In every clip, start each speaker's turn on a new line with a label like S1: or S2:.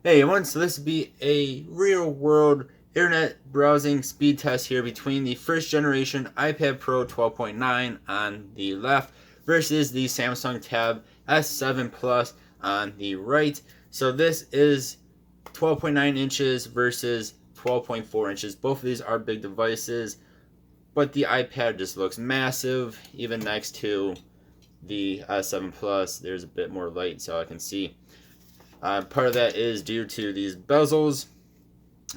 S1: Hey everyone, so this will be a real world internet browsing speed test here between the first generation iPad Pro 12.9 on the left versus the Samsung Tab S7 Plus on the right. So this is 12.9 inches versus 12.4 inches. Both of these are big devices, but the iPad just looks massive. Even next to the S7 Plus, there's a bit more light so I can see. Part of that is due to these bezels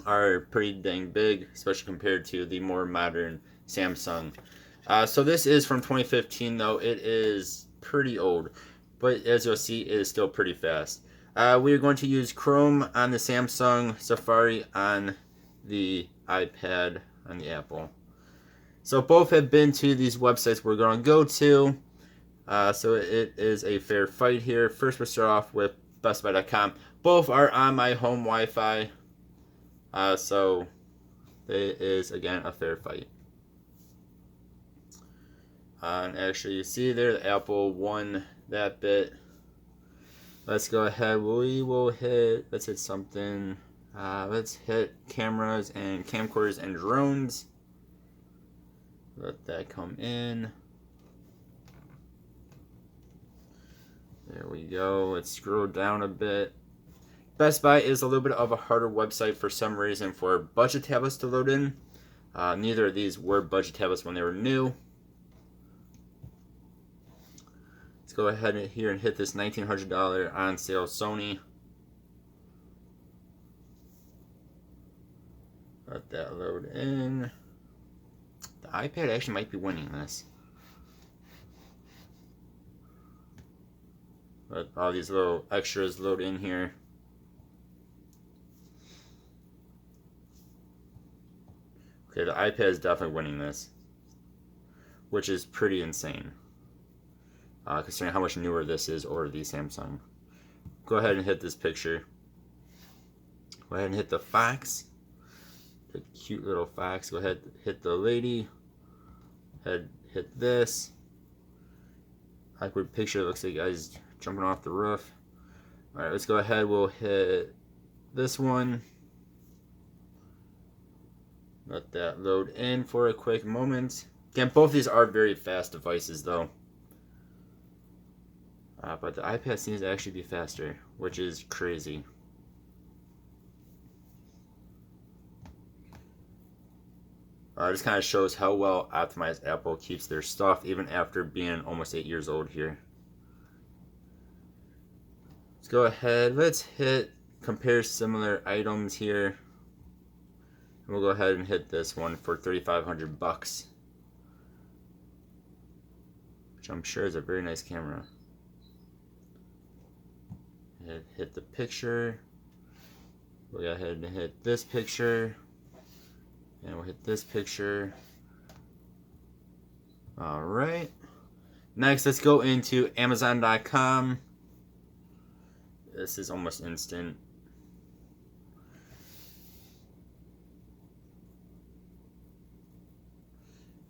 S1: are pretty dang big, especially compared to the more modern Samsung. So this is from 2015, though it is pretty old, but as you'll see, it is still pretty fast. We are going to use Chrome on the Samsung, Safari on the iPad on the Apple. So both have been to these websites we're going to go to. So it is a fair fight here. First, we'll start off with BestBuy.com. Both are on my home Wi-Fi, so it is again a fair fight. And actually, you see there, the Apple won that bit. Let's go ahead. We will hit. Let's hit something. Let's hit cameras and camcorders and drones. Let that come in. There we go. Let's scroll down a bit. Best Buy is a little bit of a harder website for some reason for budget tablets to load in. Neither of these were budget tablets when they were new. Let's go ahead here and hit this $1,900 on sale Sony. Let that load in. The iPad actually might be winning this. Let all these little extras load in here. Okay, the iPad is definitely winning this, which is pretty insane, considering how much newer this is over the Samsung. Go ahead and hit this picture. Go ahead and hit the fox, the cute little fox. Go ahead, hit the lady. Hit this. Awkward picture. Looks like guys jumping off the roof. All right, let's go ahead. We'll hit this one. Let that load in for a quick moment. Again, both of these are very fast devices, though. But the iPad seems to actually be faster, which is crazy. This kind of shows how well optimized Apple keeps their stuff, even after being almost 8 years old here. Let's go ahead. Let's hit compare similar items here. We'll go ahead and hit this one for $3,500, which I'm sure is a very nice camera. Hit the picture. We'll go ahead and hit this picture, and we'll hit this picture. All right. Next, let's go into Amazon.com. This is almost instant.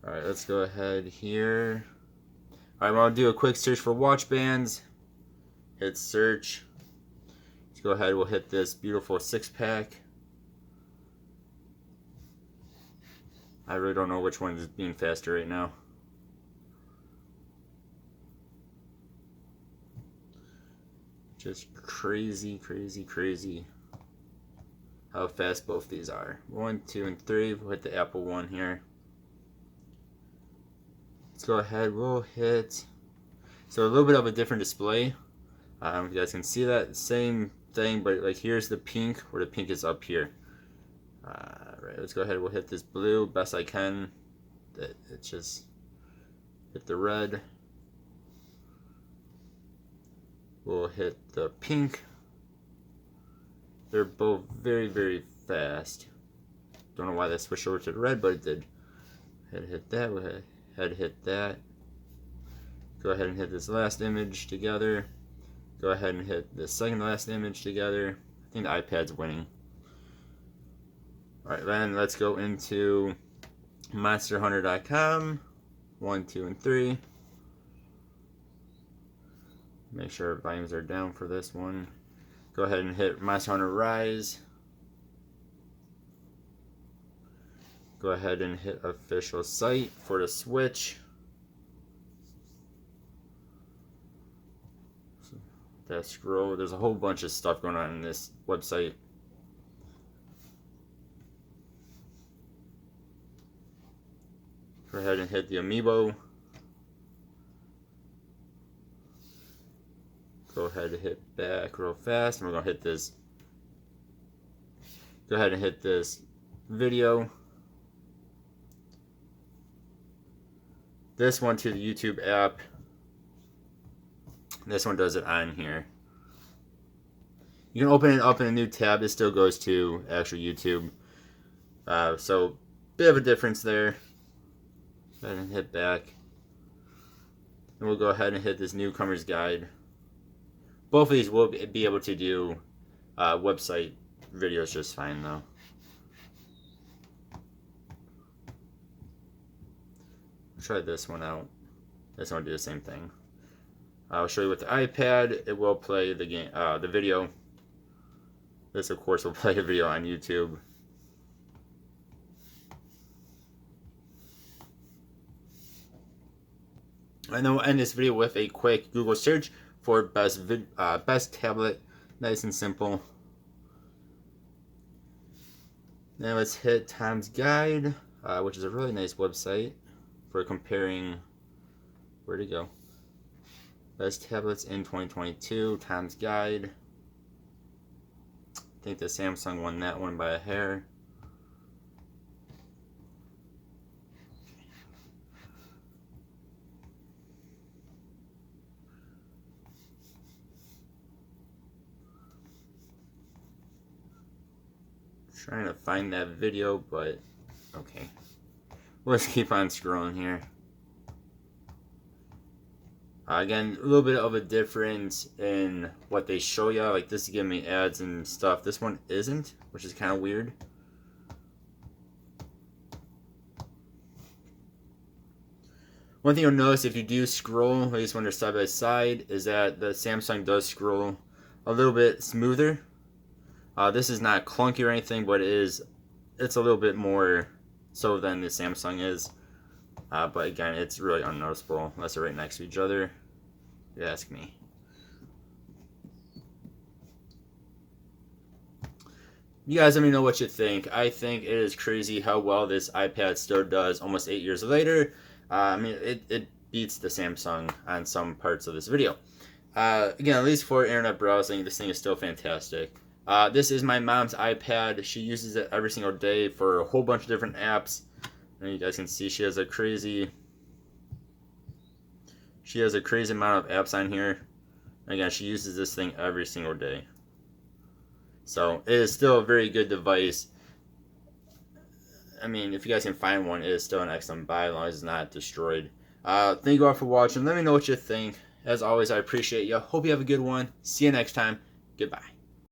S1: All right, let's go ahead here. All right, well, I'll do a quick search for watch bands. Hit search. Let's go ahead. We'll hit this beautiful 6-pack. I really don't know which one is being faster right now. Just crazy, crazy, crazy how fast both these are. 1, 2, and 3. We'll hit the Apple one here. Let's go ahead. We'll hit. So a little bit of a different display. If you guys can see that, same thing, but like here's the pink, where the pink is up here. Right, let's go ahead. We'll hit this blue best I can. It's just hit the red. We'll hit the pink. They're both very, very fast. Don't know why they switched over to the red, but it did. Hit that. We'll hit that. Go ahead and hit this last image together. Go ahead and hit the second last image together. I think the iPad's winning. Alright, then let's go into MonsterHunter.com. 1, 2, and 3. Make sure volumes are down for this one. Go ahead and hit Monster Hunter Rise. Go ahead and hit official site for the Switch. That scroll. There's a whole bunch of stuff going on in this website. Go ahead and hit the Amiibo. Go ahead and hit back real fast, and we're gonna hit this. Go ahead and hit this video. This one to the YouTube app. This one does it on here. You can open it up in a new tab. It still goes to actual YouTube. So, bit of a difference there. Go ahead and hit back. And we'll go ahead and hit this newcomer's guide. Both of these will be able to do website videos just fine though. Try this one out. This one will do the same thing. I'll show you with the iPad. It will play the game, the video. This, of course, will play a video on YouTube. And then we'll end this video with a quick Google search for best tablet. Nice and simple. Now let's hit Tom's Guide, which is a really nice website for comparing. Where'd it go? Best tablets in 2022. Tom's Guide. I think the Samsung won that one by a hair. Trying to find that video, but okay. Let's keep on scrolling here. Again, a little bit of a difference in what they show you. Like this is giving me ads and stuff. This one isn't, which is kind of weird. One thing you'll notice if you do scroll, at least when they're side by side, is that the Samsung does scroll a little bit smoother. This is not clunky or anything, but it's a little bit more so than the Samsung is. But again, it's really unnoticeable unless they're right next to each other. If you ask me. You guys let me know what you think. I think it is crazy how well this iPad still does almost 8 years later. I mean, it beats the Samsung on some parts of this video. Again, at least for internet browsing, this thing is still fantastic. This is my mom's iPad. She uses it every single day for a whole bunch of different apps. And you guys can see she has a crazy amount of apps on here. Again, she uses this thing every single day. So it is still a very good device. I mean, if you guys can find one, it is still an excellent buy as long as it's not destroyed. Thank you all for watching. Let me know what you think. As always, I appreciate you. Hope you have a good one. See you next time. Goodbye.